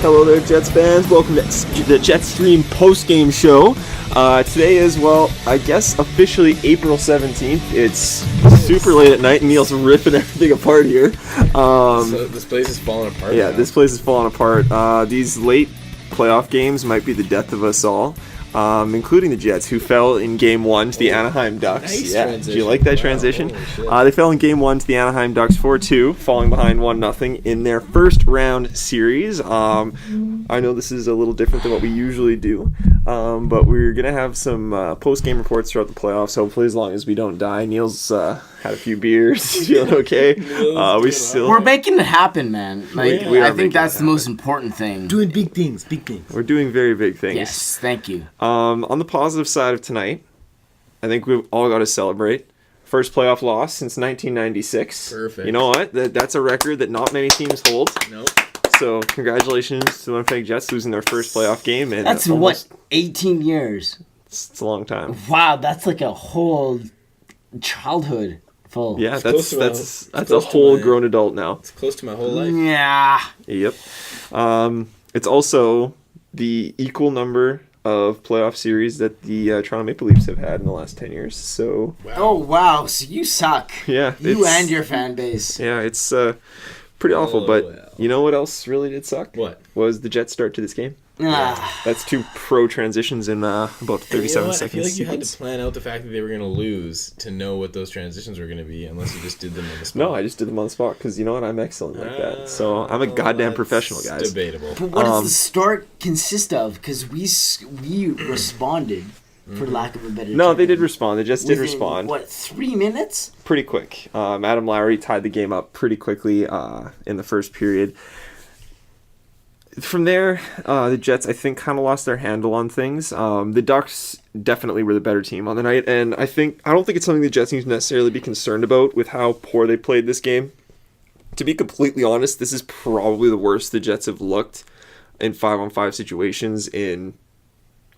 Hello there, Jets fans. Welcome to the JetStream post-game show. Today is, well, I guess officially April 17th. It's super late at night, and Neil's ripping everything apart here. So this place is falling apart. Yeah, now. this place is falling apart. These late playoff games might be the death of us all. Including the Jets, who fell in Game 1 to the Anaheim Ducks. Nice yeah, transition. Did you like that Wow, transition? holy They fell in Game 1 to the Anaheim Ducks 4-2, falling behind 1-0 in their first round series. I know this is a little different than what we usually do, but we're going to have some post-game reports throughout the playoffs, hopefully as long as we don't die. Neil's had a few beers, feeling okay. We're making it happen, man. Like, We are I making think that's it the most important thing. Doing big things. We're doing very big things. Yes, thank you. On the positive side of tonight, I think we've all got to celebrate. First playoff loss since 1996. Perfect. You know what? That's a record that not many teams hold. Nope. So congratulations to the Winnipeg Jets losing their first playoff game. And That's almost, 18 years. It's a long time. Wow, that's like a whole childhood full. Yeah, close that's to a whole my- grown adult now. It's close to my whole life. Yeah. Yep. It's also the equal number of playoff series that the Toronto Maple Leafs have had in the last 10 years. So Oh, wow. So you suck. yeah, You it's- and your fan base. Yeah, it's pretty awful, Oh, but well. you know what else really did suck? What? Was the Jets' start to this game. Ah. That's two pro transitions in about 37 You know what? I seconds. feel like you had sequence. to plan out the fact that they were going to lose to know what those transitions were going to be, unless you just did them on the spot. No, I just did them on the spot because you know what? I'm excellent like that. So I'm a goddamn That's professional, guys. Debatable. But what does the start consist of? Because we responded, for lack of a better term. No, they did respond. The Jets did Within, respond What, 3 minutes? pretty quick. Adam Lowry tied the game up pretty quickly in the first period. From there, the Jets, I think, kind of lost their handle on things. The Ducks definitely were the better team on the night, and I don't think it's something the Jets need to necessarily be concerned about with how poor they played this game. To be completely honest, this is probably the worst the Jets have looked in 5-on-5 situations in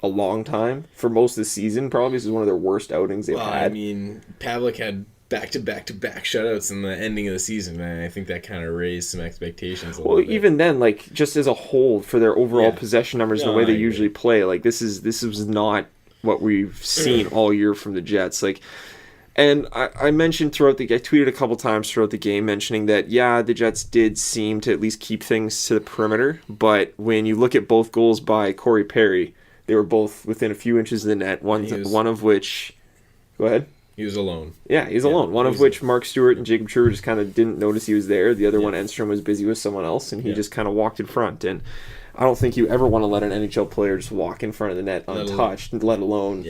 a long time. For most of the season, probably this is one of their worst outings they've Well, had. I mean, Pavlik had back-to-back-to-back shutouts in the ending of the season, and I think that kind of raised some expectations a Well, little bit. even then, like, just as a whole, for their overall Yeah. possession numbers and No, the way they I agree. usually play, like, this was not what we've seen all year from the Jets. Like, and I mentioned I tweeted a couple times throughout the game mentioning that, yeah, the Jets did seem to at least keep things to the perimeter, but when you look at both goals by Corey Perry, they were both within a few inches of the net, one of which... Go ahead. He was alone. Yeah, he's alone. One of which Mark Stewart and Jacob Truer just kind of didn't notice he was there. The other one, Enstrom, was busy with someone else, and he just kind of walked in front. And I don't think you ever want to let an NHL player just walk in front of the net untouched, let alone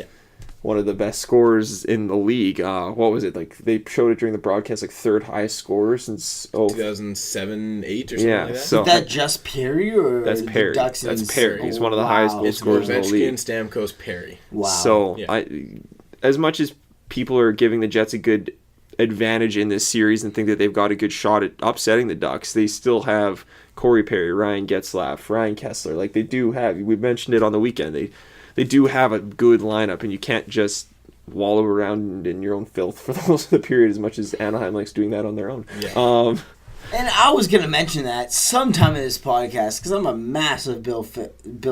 one of the best scorers in the league. What was it? Like, they showed it during the broadcast, like, third highest scorer since 2007-8 or something like that. So Is that just Perry or that's the Perry. Ducks? That's Perry. He's one of the highest goal It's scorers in the league. Ovechkin, Stamkos, Perry. Wow. So, Yeah. as much as people are giving the Jets a good advantage in this series and think that they've got a good shot at upsetting the Ducks, they still have Corey Perry, Ryan Getzlaf, Ryan Kessler. Like, they do have, we mentioned it on the weekend, they do have a good lineup, and you can't just wallow around in your own filth for the most of the period as much as Anaheim likes doing that on their own. Yeah. And I was going to mention that sometime in this podcast because I'm a massive Bill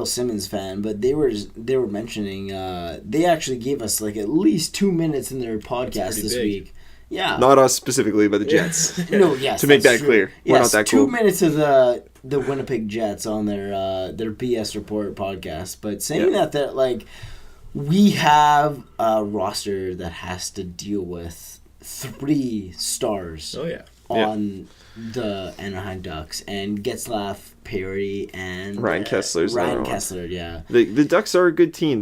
Simmons fan, but they were mentioning they actually gave us like at least 2 minutes in their podcast this week. Yeah. Not us specifically, but the Jets. No, yes. To make that's that true. clear. We're not that 2 cool. minutes of the Winnipeg Jets on their BS Report podcast, but saying that like we have a roster that has to deal with 3 stars. Oh, yeah. On the Anaheim Ducks and Getzlaf, Perry, and Ryan Kessler's Ryan another one. Kessler, yeah. The Ducks are a good team.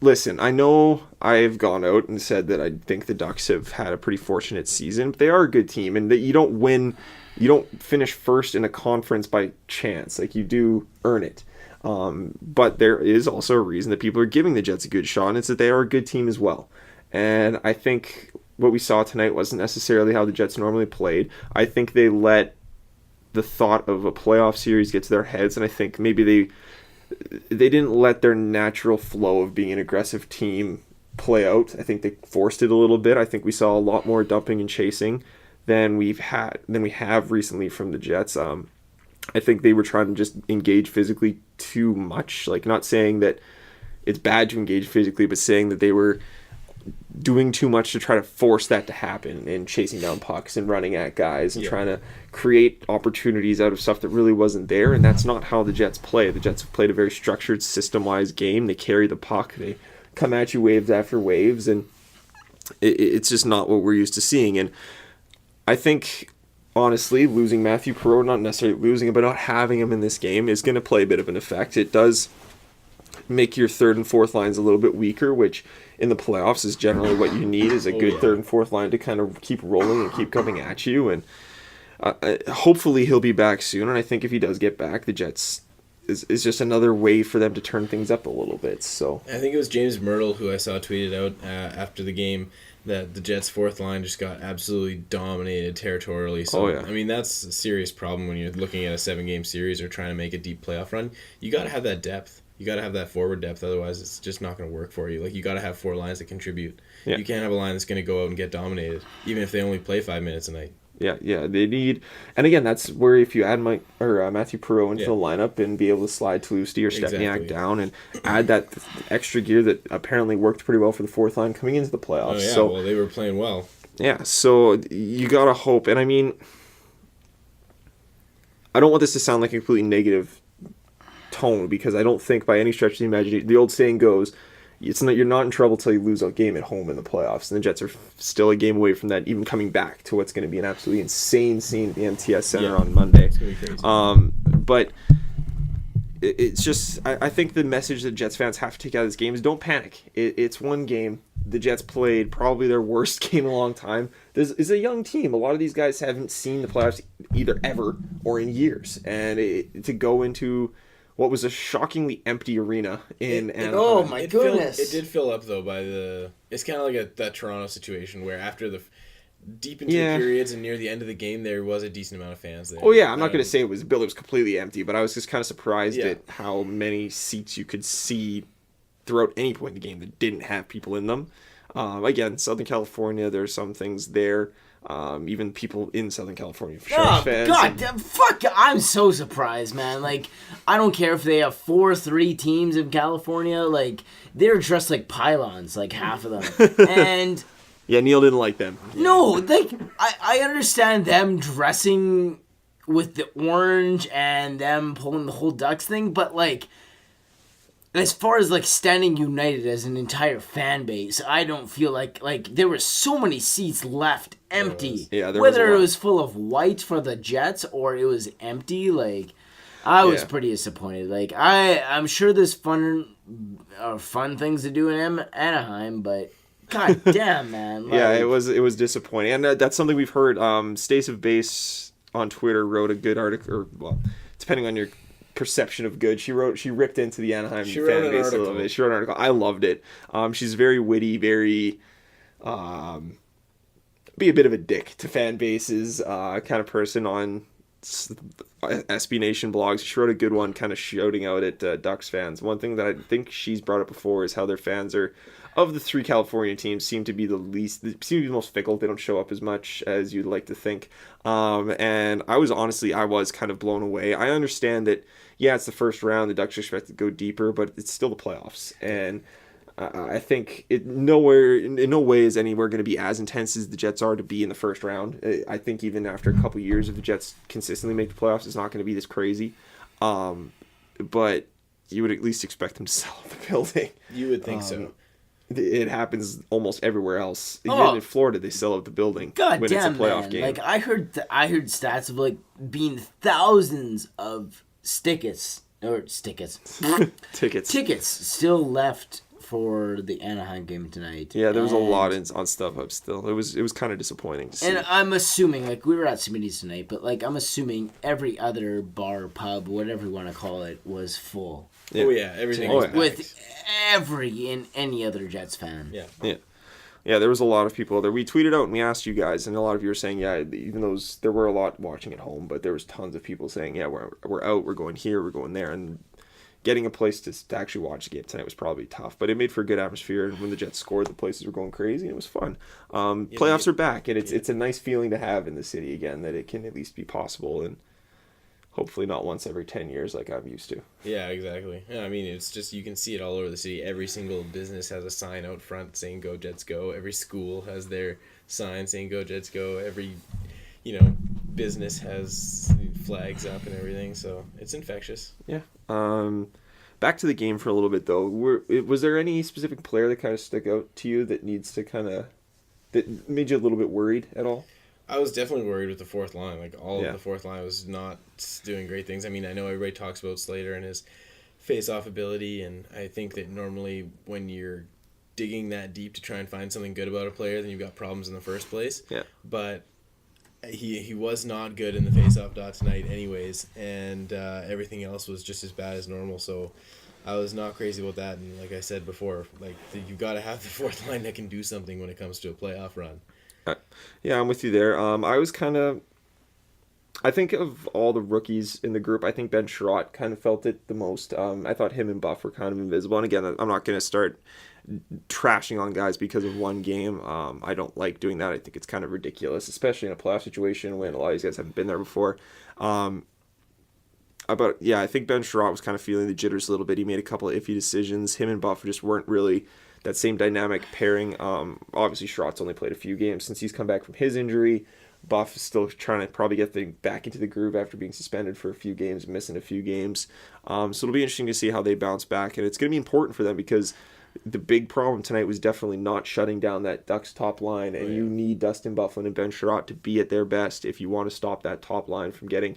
Listen, I know I've gone out and said that I think the Ducks have had a pretty fortunate season, but they are a good team, and that you don't finish first in a conference by chance. Like, you do earn it. But there is also a reason that people are giving the Jets a good shot, and it's that they are a good team as well. And I think what we saw tonight wasn't necessarily how the Jets normally played. I think they let the thought of a playoff series get to their heads, and I think maybe they didn't let their natural flow of being an aggressive team play out. I think they forced it a little bit. I think we saw a lot more dumping and chasing than we have recently from the Jets. I think they were trying to just engage physically too much. Like, not saying that it's bad to engage physically, but saying that they were doing too much to try to force that to happen and chasing down pucks and running at guys and trying to create opportunities out of stuff that really wasn't there. And that's not how the Jets play. The Jets have played a very structured, system-wise game. They carry the puck. They come at you waves after waves, and it's just not what we're used to seeing. And I think, honestly, losing Matthew Perreault, not necessarily losing him, but not having him in this game is going to play a bit of an effect. It does make your third and fourth lines a little bit weaker, which in the playoffs is generally what you need, is a good third and fourth line to kind of keep rolling and keep coming at you. And hopefully he'll be back soon. And I think if he does get back, the Jets is just another way for them to turn things up a little bit. So I think it was James Myrtle who I saw tweeted out after the game that the Jets' fourth line just got absolutely dominated territorially. So, I mean, that's a serious problem when you're looking at a 7-game series or trying to make a deep playoff run. You got to have that depth. You got to have that forward depth, otherwise it's just not going to work for you. Like, you got to have 4 lines that contribute. Yeah. You can't have a line that's going to go out and get dominated, even if they only play 5 minutes a night. Yeah, they need, and again, that's where if you add Matthew Perreault into the lineup and be able to slide Tlusty or Stepniak down and add that extra gear that apparently worked pretty well for the fourth line coming into the playoffs. Oh yeah, so, well, they were playing well. Yeah, so you gotta hope, and I mean, I don't want this to sound like a completely negative tone, because I don't think by any stretch of the imagination, the old saying goes, you're not in trouble till you lose a game at home in the playoffs, and the Jets are still a game away from that, even coming back to what's going to be an absolutely insane scene at the MTS Center on Monday. It's going to be crazy. But it's just, I think the message that Jets fans have to take out of this game is don't panic. It's one game. The Jets played probably their worst game in a long time. This is a young team. A lot of these guys haven't seen the playoffs either ever or in years, and to go into what was a shockingly empty arena in Anaheim. Oh my goodness! It did fill up though by the. It's kind of like that Toronto situation where after the deep into the periods and near the end of the game, there was a decent amount of fans there. Oh yeah, I'm not going to say it was completely empty, but I was just kind of surprised at how many seats you could see throughout any point in the game that didn't have people in them. Again, Southern California, there's some things there. Even people in Southern California, for sure. Fans. God, fuck! I'm so surprised, man. Like, I don't care if they have 3 teams in California. Like, they're dressed like pylons, like half of them. And yeah, Neil didn't like them. No, like I understand them dressing with the orange and them pulling the whole Ducks thing, but like, as far as like standing united as an entire fan base, I don't feel like there were so many seats left empty. There was whether it was full of white for the Jets or it was empty, like I was pretty disappointed. Like I'm sure there's fun things to do in Anaheim, but god damn, man. Like, yeah, it was disappointing, and that's something we've heard. Stace of Base on Twitter wrote a good article, or well, depending on your perception of good, she ripped into the Anaheim fan base a little bit. She wrote an article. I loved it. She's very witty, very be a bit of a dick to fan bases kind of person on SB Nation blogs. She wrote a good one kind of shouting out at Ducks fans. One thing that I think she's brought up before is how their fans are, of the 3 California teams, seem to be the most fickle. They don't show up as much as you'd like to think. And I was kind of blown away. I understand that, yeah, it's the first round. The Ducks are expected to go deeper, but it's still the playoffs. And I think in no way is anywhere going to be as intense as the Jets are to be in the first round. I think even after a couple years, if the Jets consistently make the playoffs, it's not going to be this crazy. But you would at least expect them to sell out the building. You would think so. It happens almost everywhere else. Even in Florida, they sell out the building when it's a playoff game. Like I heard stats of like being thousands of tickets still left for the Anaheim game tonight. Yeah, there was a lot on StubHub still. It was kind of disappointing to see. And I'm assuming, like, we were at Smitty's tonight, but like I'm assuming every other bar, pub, whatever you want to call it, was full. Yeah. Oh yeah, everything was packed. With any other Jets fan. Yeah, there was a lot of people there. We tweeted out and we asked you guys, and a lot of you were saying, yeah, even though there were a lot watching at home, but there was tons of people saying, yeah, we're out, we're going here, we're going there, and getting a place to actually watch the game tonight was probably tough, but it made for a good atmosphere, and when the Jets scored, the places were going crazy, and it was fun. Playoffs are back, and it's a nice feeling to have in the city again, that it can at least be possible, and Hopefully not once every 10 years like I'm used to. Yeah, exactly. Yeah, I mean, it's just, you can see it all over the city. Every single business has a sign out front saying "Go Jets Go." Every school has their sign saying "Go Jets Go." Every, business has flags up and everything. So it's infectious. Yeah. Back to the game for a little bit though. Was there any specific player that kind of stuck out to you that that made you a little bit worried at all? I was definitely worried with the fourth line. Like, all of the fourth line was not doing great things. I mean, I know everybody talks about Slater and his face-off ability, and I think that normally when you're digging that deep to try and find something good about a player, then you've got problems in the first place. Yeah. But he was not good in the face-off dot tonight anyways, and everything else was just as bad as normal, so I was not crazy about that. And like I said before, like, you've got to have the fourth line that can do something when it comes to a playoff run. Yeah, I'm with you there. I think of all the rookies in the group, I think Ben Sherratt kind of felt it the most. I thought him and Buff were kind of invisible. And again, I'm not going to start trashing on guys because of one game. I don't like doing that. I think it's kind of ridiculous, especially in a playoff situation when a lot of these guys haven't been there before. I think Ben Sherratt was kind of feeling the jitters a little bit. He made a couple of iffy decisions. Him and Buff just weren't really that same dynamic pairing. Obviously, Sherratt's only played a few games since he's come back from his injury. Buff is still trying to probably get back into the groove after being suspended for a few games, missing a few games. So it'll be interesting to see how they bounce back. And it's going to be important for them because the big problem tonight was definitely not shutting down that Ducks top line. And you need Dustin Byfuglien and Ben Sherratt to be at their best if you want to stop that top line from getting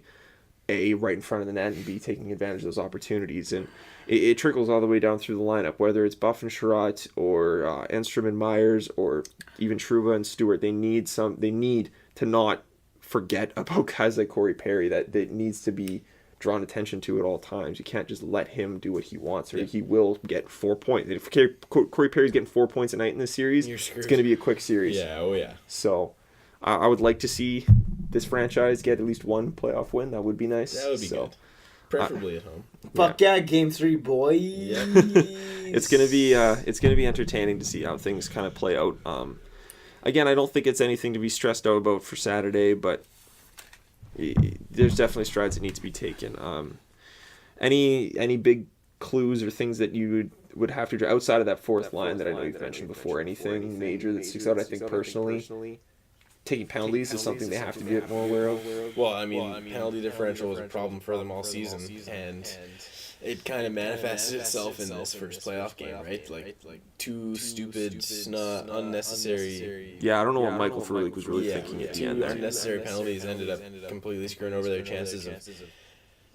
A, right in front of the net, and B, taking advantage of those opportunities. And it trickles all the way down through the lineup, whether it's Buff and Sherratt or Enstrom and Myers or even Trouba and Stewart. They need to not forget about guys like Corey Perry that needs to be drawn attention to at all times. You can't just let him do what he wants, or he will get 4 points. If Corey Perry's getting 4 points a night in this series, it's going to be a quick series. Yeah, oh yeah. So I would like to see this franchise get at least one playoff win. That would be nice. That would be good. Preferably at home. Fuck yeah, Game 3, boy. Yeah. It's gonna be entertaining to see how things kind of play out. Again, I don't think it's anything to be stressed out about for Saturday, but there's definitely strides that need to be taken. Any big clues or things that you would have to, outside of that fourth line that I know you've mentioned before, anything major that sticks out? I think personally, taking penalties is something they have to be more aware of. Well, I mean, penalty differential was a problem for them all season, and it kind of manifested itself in this first playoff game, right? Like two stupid, unnecessary. Yeah, I don't know what Michael Furlick was really thinking at the end there. Unnecessary penalties ended up completely screwing over their chances of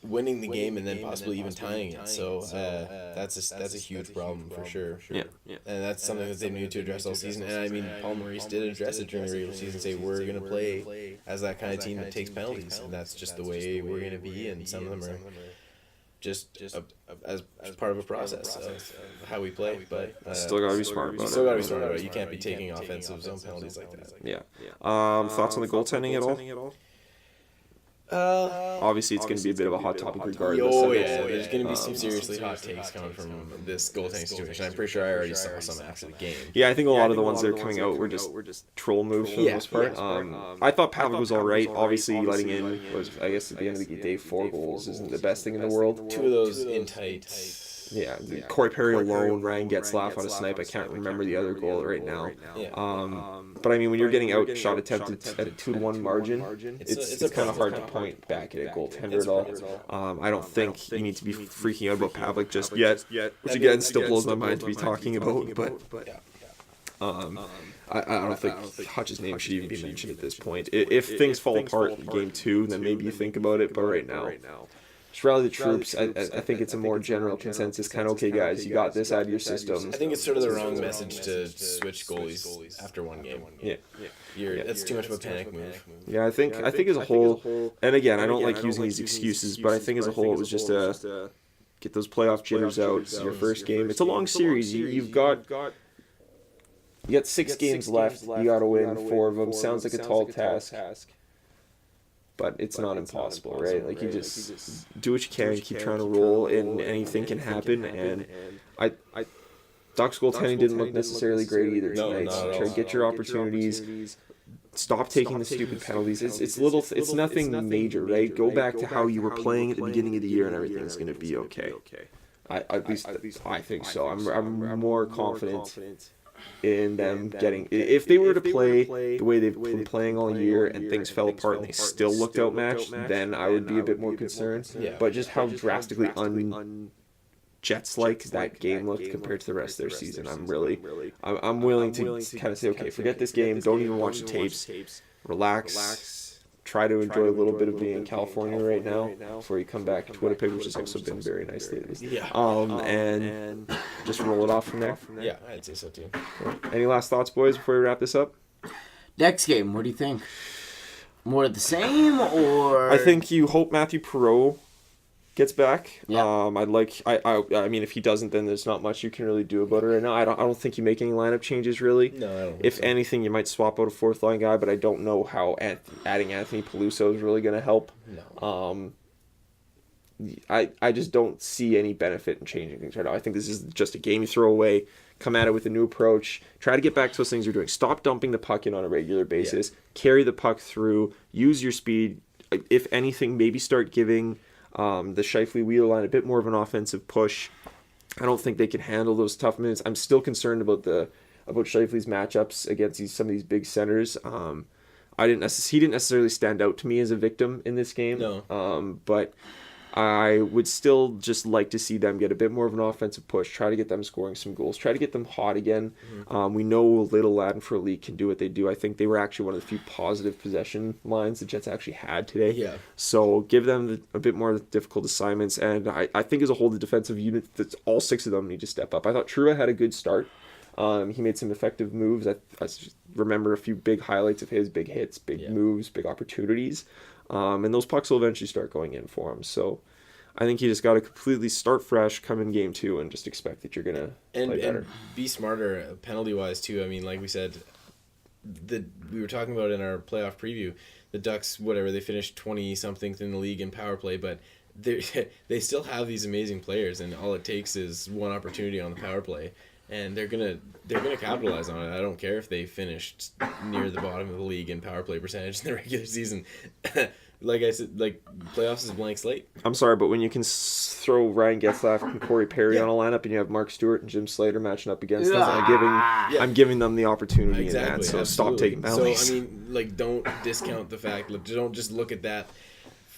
winning the game and then possibly even tying it. So that's a huge problem for sure. Yeah. And that's something that they need to address all season. And I mean, Paul Maurice did address it during the regular season, say we're going to play as that kind of team that takes penalties, and that's just the way we're going to be. And some of them are just as part of a process of how we play. But still got to be smart about it. Still got to be smart about it. You can't be taking offensive zone penalties like that. Yeah. Thoughts on the goaltending at all? Obviously, it's going to be a bit of a hot topic regardless. Oh, yeah. There's going to be some seriously hot takes coming from this goaltending situation. I'm pretty sure I already saw some after the game. Yeah, I think a lot of the ones that are coming out were just troll moves for the most part. I thought Pavelec was all right. Obviously, letting in was, I guess, at the end of the day, 4 goals isn't the best thing in the world. 2 of those in tight. Yeah, Corey Perry alone, Ryan Getzlaf on a snipe. I can't remember the other goal right now. But I mean, when you're getting outshot attempted at a 2-1 margin, it's kind of hard to point back at a goaltender at all. I don't think you need to be freaking out about Pavelec just yet, which again still blows my mind to be talking about. But I don't think Hutch's name should even be mentioned at this point. If things fall apart in Game 2, then maybe you think about it. But right now, just rally the troops. I think it's a more general consensus kind of, okay, guys, you got this out of your system. I think it's sort of the wrong message to switch goalies after one game. Yeah. That's too much of a panic move. Yeah, I think as a whole, and again, I don't like using these excuses, but I think as a whole, it was just get those playoff jitters out. It's your first game. It's a long series. You got 6 games left. You got to win 4 of them. Sounds like a tall task. But it's not impossible, right? Like, you just do what you can, keep trying to roll, and anything can happen. And Ducks goaltending didn't look necessarily great either tonight. Try to get your opportunities. Stop taking the stupid penalties. It's nothing major, right? Go back to how you were playing at the beginning of the year, and everything's going to be okay. At least I think so. I'm more confident in them getting. If they were to play the way they've been playing all year and things fell apart and they still looked outmatched, then I would be a bit more concerned. Yeah. But just how drastically Jets-like that game looked compared to the rest of their season, I'm willing to kind of say, okay, forget this game, don't even watch the tapes, relax, try to enjoy a little bit of being in California right now before you come back to Winnipeg, which has also been very nice lately. And just roll it off from there. Yeah, I'd say so too. Any last thoughts, boys, before we wrap this up? Next game, what do you think? More of the same, or I think you hope Matthew Perreault gets back. Yeah. I mean, if he doesn't, then there's not much you can really do about it right now. I don't think you make any lineup changes really. No, I don't. If anything, you might swap out a fourth line guy, but I don't know how adding Anthony Peluso is really going to help. No. I just don't see any benefit in changing things right now. I think this is just a game you throw away. Come at it with a new approach. Try to get back to those things you're doing. Stop dumping the puck in on a regular basis. Yeah. Carry the puck through. Use your speed. If anything, maybe start giving the Scheifele-Wheeler line a bit more of an offensive push. I don't think they can handle those tough minutes. I'm still concerned about Scheifele's matchups against some of these big centers. He didn't necessarily stand out to me as a victim in this game. No. But I would still just like to see them get a bit more of an offensive push, try to get them scoring some goals, try to get them hot again. Mm-hmm. We know Little Latin for Elite can do what they do. I think they were actually one of the few positive possession lines the Jets actually had today. Yeah. So give them a bit more difficult assignments, and I think as a whole, the defensive unit, that's all six of them need to step up. I thought Trua had a good start. He made some effective moves. I remember a few big highlights of his, big hits, big moves, big opportunities. And those pucks will eventually start going in for him. So I think you just got to completely start fresh, come in game 2, and just expect that you're going to play better. And be smarter penalty-wise, too. I mean, like we said, we were talking about in our playoff preview, the Ducks, they finished 20-something in the league in power play, but they still have these amazing players, and all it takes is one opportunity on the power play. And they're gonna capitalize on it. I don't care if they finished near the bottom of the league in power play percentage in the regular season. Like I said, playoffs is a blank slate. I'm sorry, but when you can throw Ryan Getzlaf and Corey Perry on a lineup, and you have Mark Stewart and Jim Slater matching up against them, I'm giving them the opportunity in that. So stop taking penalties. So I mean, don't discount the fact. Don't just look at that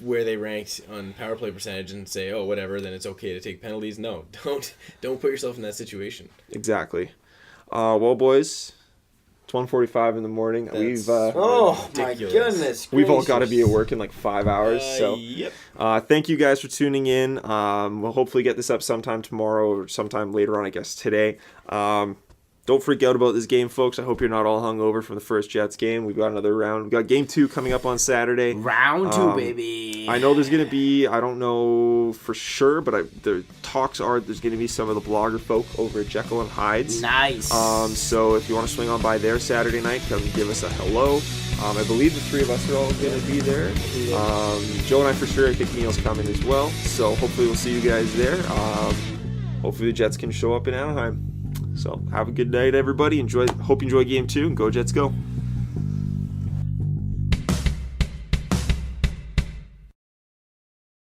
where they ranked on power play percentage and say, oh, whatever, then it's okay to take penalties. No, don't put yourself in that situation. Exactly. Well, boys, it's 1:45 in the morning. Oh my goodness! We've all got to be at work in 5 hours. So, yep. Thank you guys for tuning in. We'll hopefully get this up sometime tomorrow or sometime later on, I guess today. Don't freak out about this game, folks. I hope you're not all hungover from the first Jets game. We've got another round. We've got game 2 coming up on Saturday. Round 2, baby. I know there's going to be, I don't know for sure, but the talks are there's going to be some of the blogger folk over at Jekyll and Hyde's. Nice. So if you want to swing on by there Saturday night, come give us a hello. I believe the 3 of us are all going to be there. Joe and I for sure. I think Neil's coming as well. So hopefully we'll see you guys there. Hopefully the Jets can show up in Anaheim. So have a good night, everybody. Hope you enjoy game 2, and go Jets go.